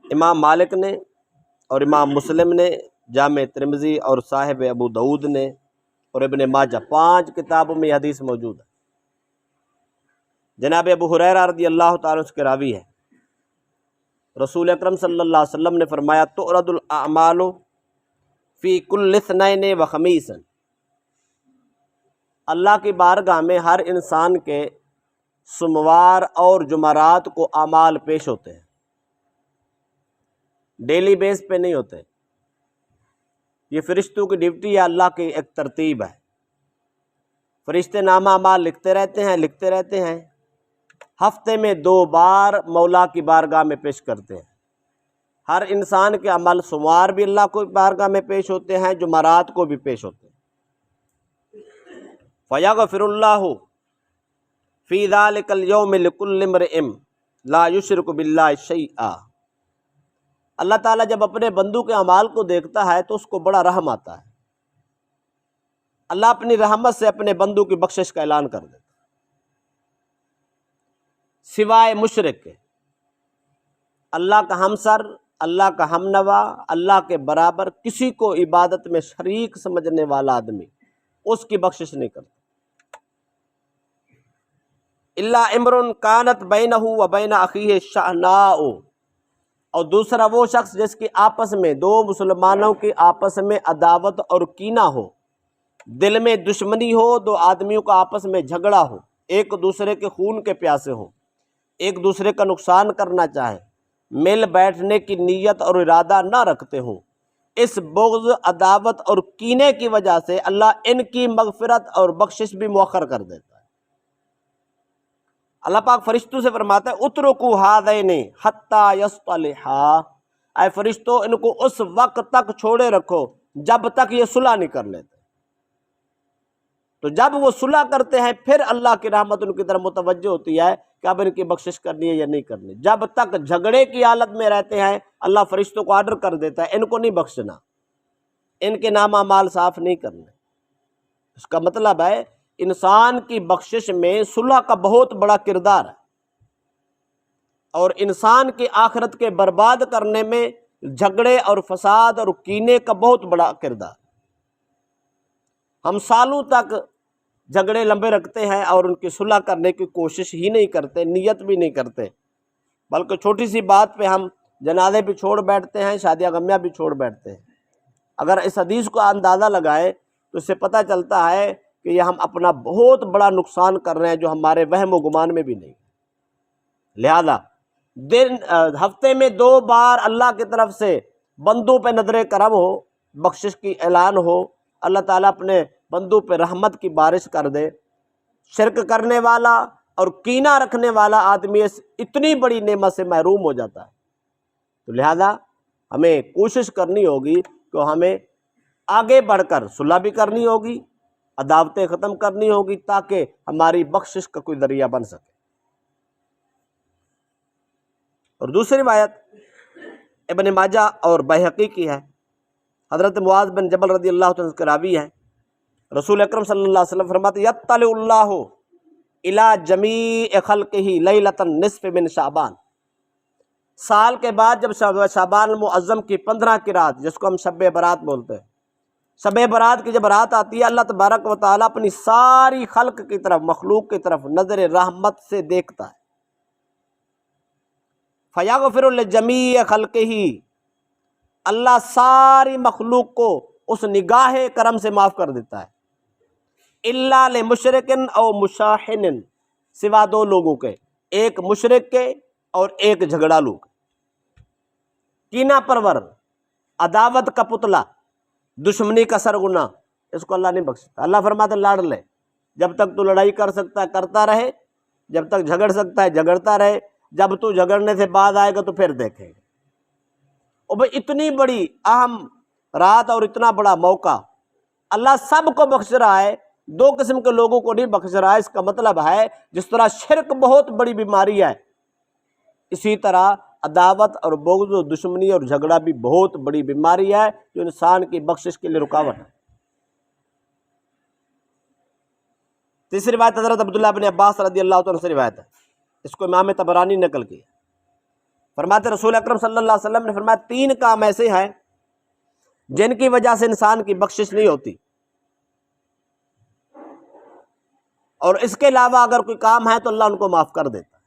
امام مالک نے اور امام مسلم نے، جامع ترمذی اور صاحب ابو داؤد نے اور ابن ماجہ، 5 کتابوں میں یہ حدیث موجود ہے۔ جناب ابو ہریرہ رضی اللہ تعالیٰ عنہ کے راوی ہے، رسول اکرم صلی اللہ علیہ وسلم نے فرمایا تعرض الاعمال فی کل اثنین و خمیس، اللہ کی بارگاہ میں ہر انسان کے سوموار اور جمعرات کو اعمال پیش ہوتے ہیں، ڈیلی بیس پہ نہیں ہوتے۔ یہ فرشتوں کی ڈیوٹی ہے، اللہ کی ایک ترتیب ہے۔ فرشتے نامہ اعمال لکھتے رہتے ہیں، ہفتے میں 2 بار مولا کی بارگاہ میں پیش کرتے ہیں۔ ہر انسان کے عمل سوموار بھی اللہ کو بارگاہ میں پیش ہوتے ہیں، جمعرات کو بھی پیش ہوتے ہیں۔ فَيَغْفِرُ اللَّهُ فِي ذَلِكَ الْيَوْمِ لِكُلِّ امْرِئٍ لَا يُشْرِكُ بِاللَّهِ شَيْئًا۔ اللہ تعالیٰ جب اپنے بندوں کے اعمال کو دیکھتا ہے تو اس کو بڑا رحم آتا ہے۔ اللہ اپنی رحمت سے اپنے بندوں کی بخشش کا اعلان کر دیتا ہے، سوائے مشرک کے۔ اللہ کا ہمسر، اللہ کا ہم نوا، اللہ کے برابر کسی کو عبادت میں شریک سمجھنے والا آدمی اس کی بخشش نہیں کرتا۔ الا امرؤ کانت بینہ و بین اخیہ شحناء، اور دوسرا وہ شخص جس کی آپس میں، 2 مسلمانوں کی آپس میں عداوت اور کینہ ہو، دل میں دشمنی ہو، 2 آدمیوں کا آپس میں جھگڑا ہو، ایک دوسرے کے خون کے پیاسے ہوں، ایک دوسرے کا نقصان کرنا چاہے، مل بیٹھنے کی نیت اور ارادہ نہ رکھتے ہوں، اس بغض، عداوت اور کینے کی وجہ سے اللہ ان کی مغفرت اور بخشش بھی مؤخر کر دیتا ہے۔ اللہ پاک فرشتوں سے فرماتا ہے اترکوا ھذین حتی یصطلحا، اے فرشتوں ان کو اس وقت تک چھوڑے رکھو جب تک یہ صلح نہیں کر لیتے۔ تو جب وہ صلح کرتے ہیں پھر اللہ کی رحمت ان کی طرف متوجہ ہوتی ہے کہ اب ان کی بخشش کرنی ہے یا نہیں کرنی۔ جب تک جھگڑے کی حالت میں رہتے ہیں اللہ فرشتوں کو آرڈر کر دیتا ہے ان کو نہیں بخشنا، ان کے نام اعمال صاف نہیں کرنے۔ اس کا مطلب ہے انسان کی بخشش میں صلح کا بہت بڑا کردار ہے، اور انسان کی آخرت کے برباد کرنے میں جھگڑے اور فساد اور کینے کا بہت بڑا کردار۔ ہم سالوں تک جھگڑے لمبے رکھتے ہیں اور ان کی صلح کرنے کی کوشش ہی نہیں کرتے، نیت بھی نہیں کرتے، بلکہ چھوٹی سی بات پہ ہم جنازے بھی چھوڑ بیٹھتے ہیں، شادیاں غمیاں بھی چھوڑ بیٹھتے ہیں۔ اگر اس حدیث کو اندازہ لگائے تو اس سے پتہ چلتا ہے کہ یہ ہم اپنا بہت بڑا نقصان کر رہے ہیں جو ہمارے وہم و گمان میں بھی نہیں۔ لہذا ہفتے میں 2 بار اللہ کی طرف سے بندوں پہ نظر کرم ہو، بخشش کی اعلان ہو، اللہ تعالیٰ اپنے بندوں پہ رحمت کی بارش کر دے۔ شرک کرنے والا اور کینہ رکھنے والا آدمی اس اتنی بڑی نعمت سے محروم ہو جاتا ہے۔ تو لہذا ہمیں کوشش کرنی ہوگی کہ ہمیں آگے بڑھ کر صلح بھی کرنی ہوگی، عداوتیں ختم کرنی ہوگی تاکہ ہماری بخشش کا کوئی ذریعہ بن سکے۔ اور دوسری روایت ابن ماجہ اور بہقی کی ہے، حضرت معاذ بن جبل رضی اللہ عنہ کے راوی ہے، رسول اکرم صلی اللہ علیہ وسلم فرماتے یطلع اللہ الی جمیع خلقہ لیلۃ النصف من شعبان، سال کے بعد جب شعبان المعظم کی 15 کی رات، جس کو ہم شب برات بولتے ہیں، شب برات کی جب رات آتی ہے اللہ تبارک و تعالیٰ اپنی ساری خلق کی طرف، مخلوق کی طرف نظر رحمت سے دیکھتا ہے۔ فیغفر لجمیع خلقہ، اللہ ساری مخلوق کو اس نگاہ کرم سے معاف کر دیتا ہے۔ الا لمشرک او مشاحن، سوا 2 لوگوں کے، ایک مشرک کے اور ایک جھگڑالو کے، کینہ پرور، عداوت کا پتلا، دشمنی کا سرغنہ، اس کو اللہ نہیں بخشتا۔ اللہ فرماتا ہے لڑ لے، جب تک تو لڑائی کر سکتا ہے کرتا رہے، جب تک جھگڑ سکتا ہے جھگڑتا رہے، جب تو جھگڑنے سے بعد آئے گا تو پھر دیکھیں گے۔ اور بھئی اتنی بڑی اہم رات اور اتنا بڑا موقع، اللہ سب کو بخش رہا ہے، 2 قسم کے لوگوں کو نہیں بخش رہا ہے۔ اس کا مطلب ہے جس طرح شرک بہت بڑی بیماری ہے، اسی طرح عداوت اور بغض و دشمنی اور جھگڑا بھی بہت بڑی بیماری ہے جو انسان کی بخشش کے لیے رکاوٹ ہے۔ تیسری روایت حضرت عبداللہ بن عباس رضی اللہ عنہ سے روایت ہے، اس کو امام طبرانی نقل کی۔ فرماتے رسول اکرم صلی اللہ علیہ وسلم نے فرمایا 3 کام ایسے ہیں جن کی وجہ سے انسان کی بخشش نہیں ہوتی، اور اس کے علاوہ اگر کوئی کام ہے تو اللہ ان کو معاف کر دیتا ہے۔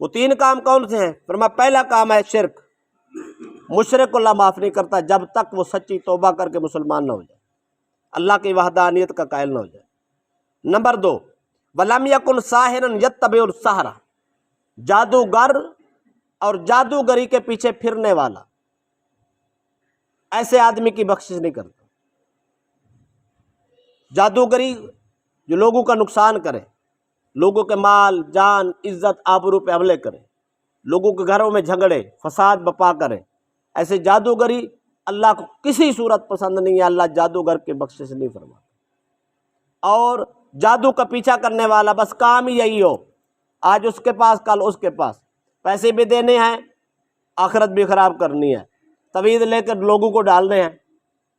وہ 3 کام کون سے ہیں؟ فرمایا پہلا کام ہے شرک، مشرک کو اللہ معاف نہیں کرتا جب تک وہ سچی توبہ کر کے مسلمان نہ ہو جائے، اللہ کی وحدانیت کا قائل نہ ہو جائے۔ نمبر 2، وَلَمْ يَكُنْ سَاحِرًا يَتَّبِعُ السَّحْرَ، جادوگر اور جادوگری کے پیچھے پھرنے والا، ایسے آدمی کی بخشش نہیں کرتا۔ جادوگری جو لوگوں کا نقصان کرے، لوگوں کے مال، جان، عزت، آبرو پہ حملے کرے، لوگوں کے گھروں میں جھگڑے، فساد بپا کرے، ایسے جادوگری اللہ کو کسی صورت پسند نہیں ہے، اللہ جادوگر کی بخشش نہیں فرماتا۔ اور جادو کا پیچھا کرنے والا بس کام ہی یہی ہو، آج اس کے پاس کل اس کے پاس، پیسے بھی دینے ہیں، آخرت بھی خراب کرنی ہے، توید لے کر لوگوں کو ڈالنے ہیں۔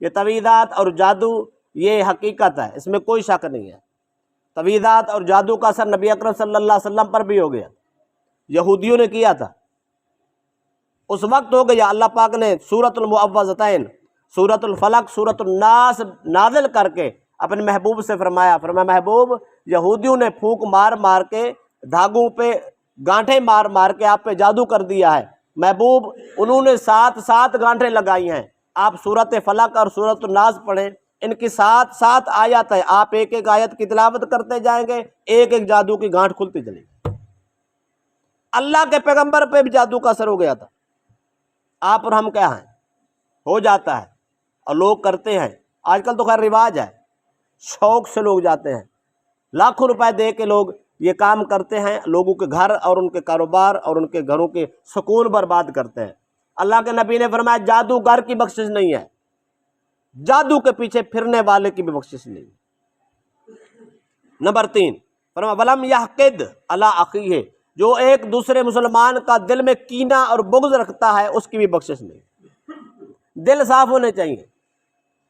یہ تویدات اور جادو یہ حقیقت ہے، اس میں کوئی شک نہیں ہے۔ تویدات اور جادو کا اثر نبی اکرم صلی اللہ علیہ وسلم پر بھی ہو گیا، یہودیوں نے کیا تھا، اس وقت ہو گیا۔ اللہ پاک نے سورۃ المعوذتین، سورۃ الفلق، سورۃ الناس نازل کر کے اپنے محبوب سے فرمایا محبوب، یہودیوں نے پھونک مار مار کے، دھاگوں پہ گانٹھیں مار مار کے آپ پہ جادو کر دیا ہے محبوب، انہوں نے 7 گانٹھیں لگائی ہیں، آپ سورۃ فلق اور سورۃ الناس پڑھیں، ان کی 7 آیات ہے، آپ ایک ایک آیت کی تلاوت کرتے جائیں گے، ایک ایک جادو کی گانٹھ کھلتی چلی گی۔ اللہ کے پیغمبر پہ بھی جادو کا اثر ہو گیا تھا، آپ اور ہم کیا ہیں، ہو جاتا ہے اور لوگ کرتے ہیں۔ آج کل تو خیر رواج ہے، شوق سے لوگ جاتے ہیں، لاکھوں روپے دے کے لوگ یہ کام کرتے ہیں، لوگوں کے گھر اور ان کے کاروبار اور ان کے گھروں کے سکون برباد کرتے ہیں۔ اللہ کے نبی نے فرمایا جادوگر کی بخشش نہیں ہے، جادو کے پیچھے پھرنے والے کی بھی بخشش نہیں ہے۔ نمبر 3، فرمایا وَلَمْ يَحْقِدْ عَلَىٰ أَخِيهِ، جو ایک دوسرے مسلمان کا دل میں کینہ اور بغض رکھتا ہے اس کی بھی بخشش نہیں۔ دل صاف ہونے چاہیے،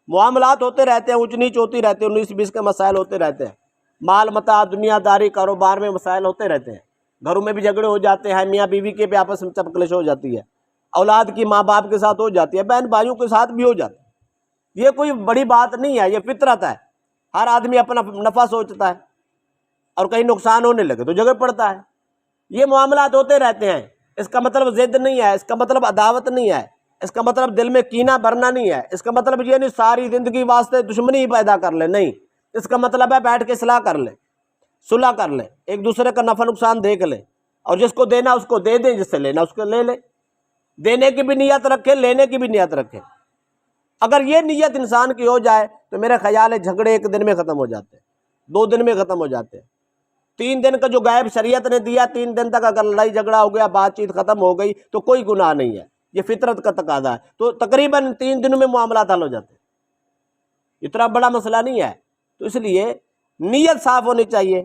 معاملات ہوتے رہتے ہیں، اونچ نیچ ہوتی رہتی ہے، 19-20 کے مسائل ہوتے رہتے ہیں، مال متاع، دنیا داری، کاروبار میں مسائل ہوتے رہتے ہیں، گھروں میں بھی جھگڑے ہو جاتے ہیں، میاں بیوی کے بھی آپس میں چپکلش ہو جاتی ہے، اولاد کی ماں باپ کے ساتھ ہو جاتی ہے، بہن بھائیوں کے ساتھ بھی ہو جاتی ہے۔ یہ کوئی بڑی بات نہیں ہے، یہ فطرت ہے، ہر آدمی اپنا نفع سوچتا ہے، اور کہیں نقصان ہونے لگے تو جھگڑ پڑتا ہے۔ یہ معاملات ہوتے رہتے ہیں، اس کا مطلب ضد نہیں ہے، اس کا مطلب عداوت نہیں ہے، اس کا مطلب دل میں کینہ بھرنا نہیں ہے، اس کا مطلب یہ نہیں ساری زندگی واسطے دشمنی ہی پیدا کر لے، نہیں، اس کا مطلب ہے بیٹھ کے اصلاح کر لے، صلح کر لے، ایک دوسرے کا نفع نقصان دیکھ لے، اور جس کو دینا اس کو دے دے، جس سے لینا اس کو لے لے، دینے کی بھی نیت رکھے، لینے کی بھی نیت رکھے۔ اگر یہ نیت انسان کی ہو جائے تو میرے خیال ہے جھگڑے 1 دن میں ختم ہو جاتے ہیں، 2 دن میں ختم ہو جاتے ہیں۔ 3 دن کا جو غائب شریعت نے دیا، 3 دن تک اگر لڑائی جھگڑا ہو گیا، بات چیت ختم ہو گئی تو کوئی گناہ نہیں ہے، یہ فطرت کا تقاضا ہے، تو تقریباً 3 دنوں میں معاملات حل ہو جاتے ہیں، اتنا بڑا مسئلہ نہیں ہے۔ تو اس لیے نیت صاف ہونی چاہیے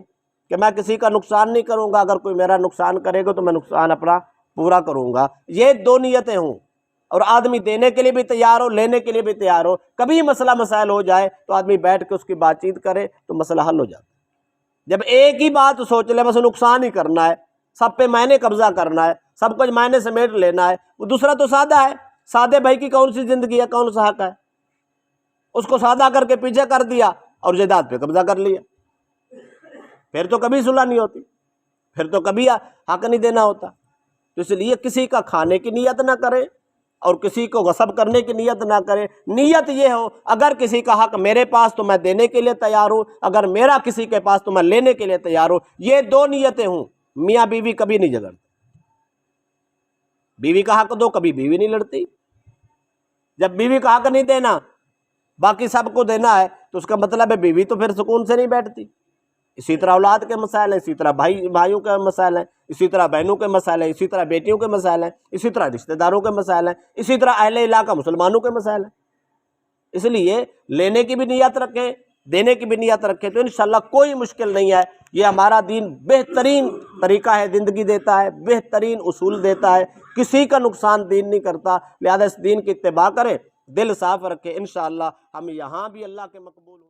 کہ میں کسی کا نقصان نہیں کروں گا، اگر کوئی میرا نقصان کرے گا تو میں نقصان اپنا پورا کروں گا، یہ 2 نیتیں ہوں، اور آدمی دینے کے لیے بھی تیار ہو، لینے کے لیے بھی تیار ہو۔ کبھی مسئلہ مسائل ہو جائے تو آدمی بیٹھ کے اس کی بات چیت کرے تو مسئلہ حل ہو جاتا ہے۔ جب ایک ہی بات سوچ لے بس نقصان ہی کرنا ہے، سب پہ میں نے قبضہ کرنا ہے، سب کچھ میں نے سمیٹ لینا ہے، وہ دوسرا تو سادہ ہے، سادے بھائی کی کون سی زندگی ہے، کون سا حق ہے، اس کو سادہ کر کے پیچھے کر دیا اور جائیداد پہ قبضہ کر لیا، پھر تو کبھی صلح نہیں ہوتی، پھر تو کبھی حق نہیں دینا ہوتا۔ تو اس لیے کسی کا کھانے کی نیت نہ کرے اور کسی کو غصب کرنے کی نیت نہ کرے، نیت یہ ہو اگر کسی کا حق میرے پاس تو میں دینے کے لیے تیار ہوں، اگر میرا کسی کے پاس تو میں لینے کے لیے تیار ہوں، یہ 2 نیتیں ہوں۔ میاں بیوی کبھی نہیں جھگڑتے، بیوی کا حق دو، کبھی بیوی نہیں لڑتی۔ جب بیوی کا حق نہیں دینا، باقی سب کو دینا ہے تو اس کا مطلب ہے بیوی تو پھر سکون سے نہیں بیٹھتی۔ اسی طرح اولاد کے مسائل ہیں، اسی طرح بھائیوں کے مسائل ہیں، اسی طرح بہنوں کے مسائل ہیں، اسی طرح بیٹیوں کے مسائل ہیں، اسی طرح رشتہ داروں کے مسائل ہیں، اسی طرح اہل علاقہ مسلمانوں کے مسائل ہیں۔ اس لیے لینے کی بھی نیت رکھیں، دینے کی بھی نیت رکھیں تو انشاءاللہ کوئی مشکل نہیں ہے۔ یہ ہمارا دین بہترین طریقہ ہے، زندگی دیتا ہے، بہترین اصول دیتا ہے، کسی کا نقصان دین نہیں کرتا، لہذا اس دین کی اتباع کریں، دل صاف رکھیں، انشاءاللہ ہم یہاں بھی اللہ کے مقبول ہوں۔